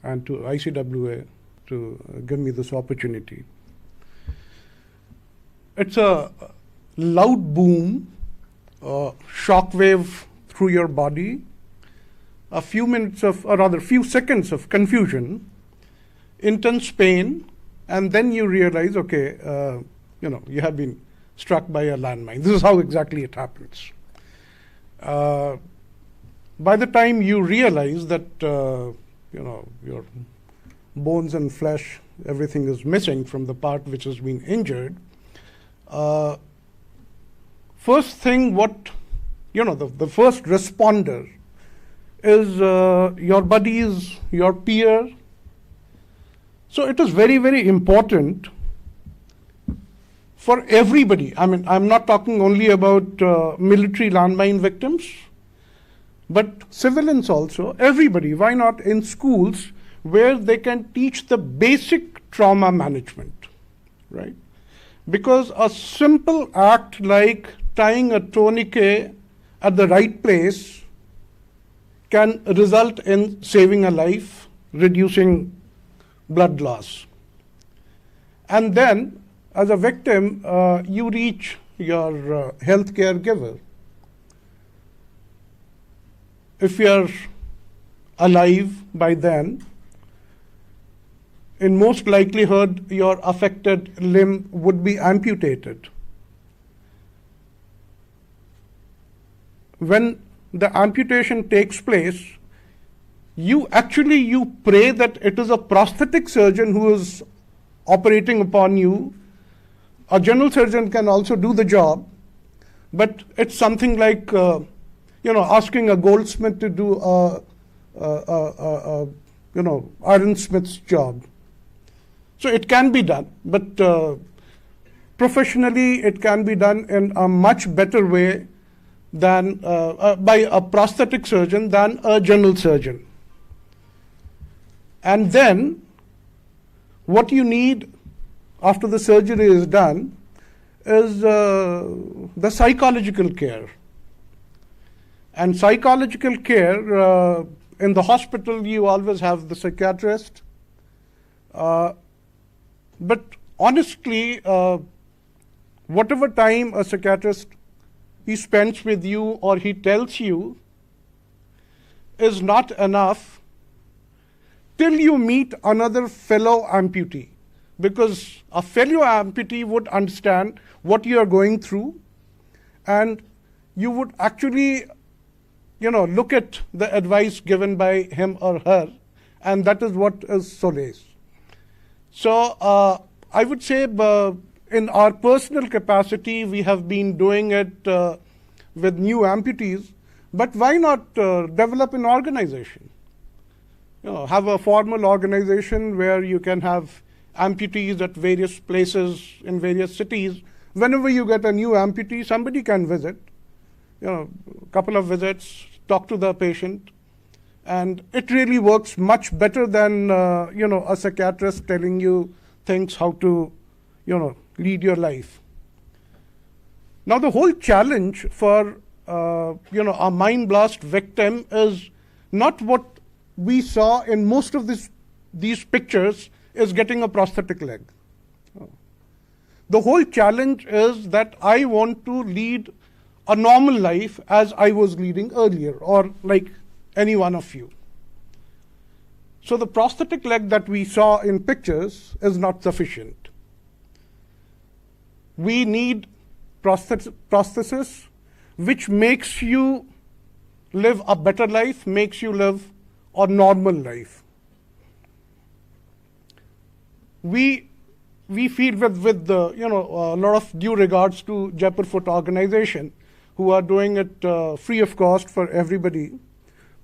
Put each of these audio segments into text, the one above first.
and to ICWA to give me this opportunity. It's a loud boom, shock wave through your body, a few minutes of, or rather few seconds of confusion, intense pain, and then you realize, okay, you have been struck by a landmine. This is how exactly it happens. By the time you realize that, your bones and flesh, everything is missing from the part which has been injured, first thing the first responder is your buddies, your peer. So it is very, very important for everybody. I mean, I'm not talking only about military landmine victims, but civilians also, everybody. Why not in schools where they can teach the basic trauma management, right? Because a simple act like tying a tourniquet at the right place can result in saving a life, reducing blood loss. And then, as a victim, you reach your healthcare giver. If you're alive by then, in most likelihood, your affected limb would be amputated. When the amputation takes place, you pray that it is a prosthetic surgeon who is operating upon you. A general surgeon can also do the job, but it's something like, asking a goldsmith to do ironsmith's job. So it can be done, but professionally it can be done in a much better way than by a prosthetic surgeon than a general surgeon. And then what you need after the surgery is done is the psychological care. And psychological care, in the hospital you always have the psychiatrist. But honestly, whatever time a psychiatrist he spends with you or he tells you is not enough till you meet another fellow amputee. Because a fellow amputee would understand what you are going through, and you would actually, look at the advice given by him or her, and that is what is solace. So I would say in our personal capacity, we have been doing it with new amputees, but why not develop an organization? Have a formal organization where you can have amputees at various places in various cities. Whenever you get a new amputee, somebody can visit, a couple of visits, talk to the patient, and it really works much better than, a psychiatrist telling you things how to, lead your life. Now, the whole challenge for, a mine blast victim is not what we saw in most of these pictures is getting a prosthetic leg. The whole challenge is that I want to lead a normal life as I was leading earlier, or like any one of you. So the prosthetic leg that we saw in pictures is not sufficient. We need prosthesis which makes you live a better life, makes you live a normal life. We feel with the, a lot of due regards to Jaipur Foot organization, who are doing it free of cost for everybody.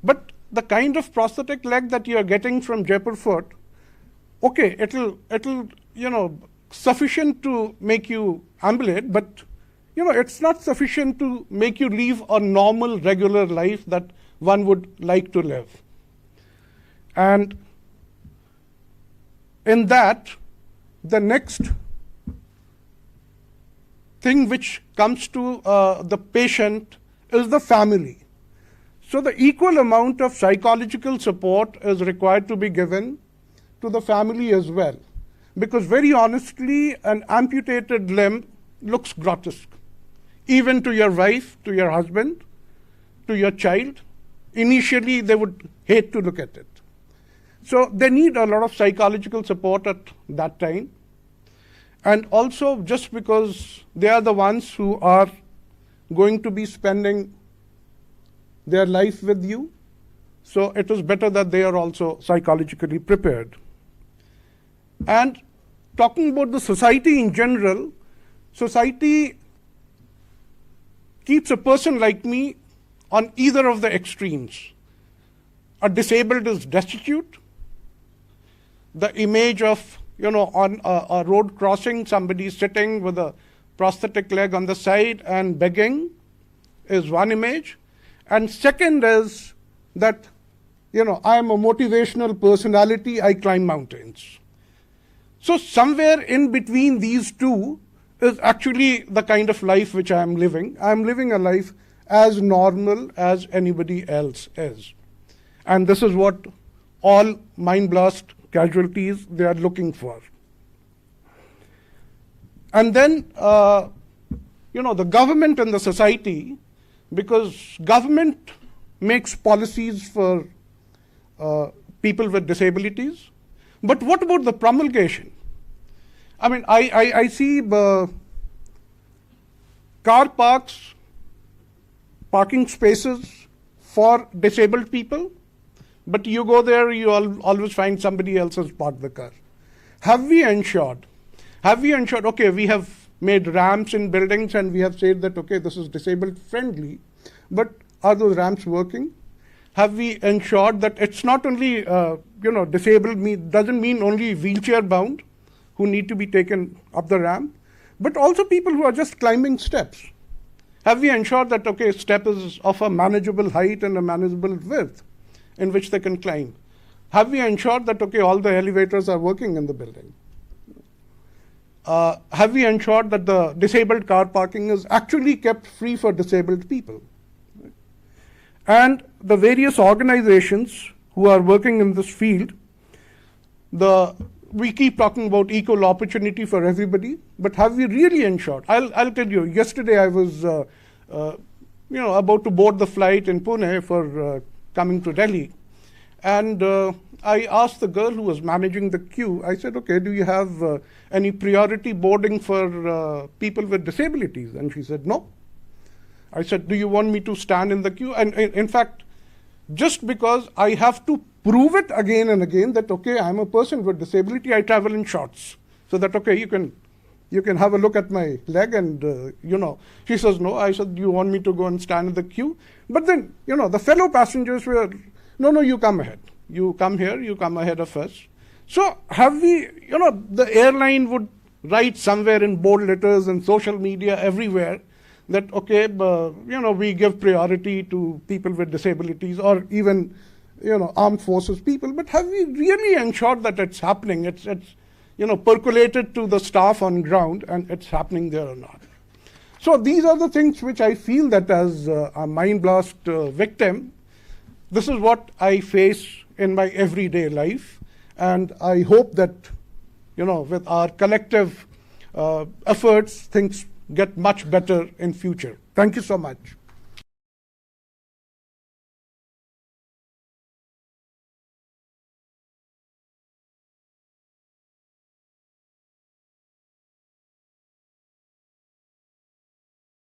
But the kind of prosthetic leg that you are getting from Jaipur Foot, okay, it'll sufficient to make you ambulate, but it's not sufficient to make you live a normal, regular life that one would like to live. And in that, the next thing which comes to the patient is the family. So the equal amount of psychological support is required to be given to the family as well. Because very honestly, an amputated limb looks grotesque. Even to your wife, to your husband, to your child, initially they would hate to look at it. So they need a lot of psychological support at that time. And also, just because they are the ones who are going to be spending their life with you, so it is better that they are also psychologically prepared. And talking about the society in general, society keeps a person like me on either of the extremes. A disabled is destitute. The image of, on a road crossing, somebody sitting with a prosthetic leg on the side and begging is one image. And second is that, I am a motivational personality, I climb mountains. So somewhere in between these two is actually the kind of life which I am living. I am living a life as normal as anybody else is. And this is what all mine blast casualties they are looking for. And then, the government and the society, because government makes policies for people with disabilities, but what about the promulgation? I mean, I see car parks, parking spaces for disabled people, but you go there, you always find somebody else has parked the car. Have we ensured, okay, we have made ramps in buildings and we have said that, okay, this is disabled friendly, but are those ramps working? Have we ensured that it's not only, disabled doesn't mean only wheelchair bound who need to be taken up the ramp, but also people who are just climbing steps. Have we ensured that, okay, step is of a manageable height and a manageable width in which they can climb? Have we ensured that, okay, all the elevators are working in the building? Have we ensured that the disabled car parking is actually kept free for disabled people? And the various organizations who are working in this field, we keep talking about equal opportunity for everybody, but have we really ensured? I'll tell you, yesterday I was about to board the flight in Pune for coming to Delhi. And I asked the girl who was managing the queue, I said, okay, do you have any priority boarding for people with disabilities? And she said, no. I said, do you want me to stand in the queue? And in fact, just because I have to prove it again and again that, okay, I'm a person with disability, I travel in shorts. So that, okay, you can have a look at my leg and, She says, no. I said, do you want me to go and stand in the queue? But then, the fellow passengers were, no, you come ahead. You come here, you come ahead of us. So have we, the airline would write somewhere in bold letters and social media everywhere that, okay, we give priority to people with disabilities or even, armed forces people. But have we really ensured that it's happening? It's percolated to the staff on ground and it's happening there or not? So these are the things which I feel that as a mine blast victim, this is what I face in my everyday life. And I hope that, with our collective efforts, things get much better in future. Thank you so much.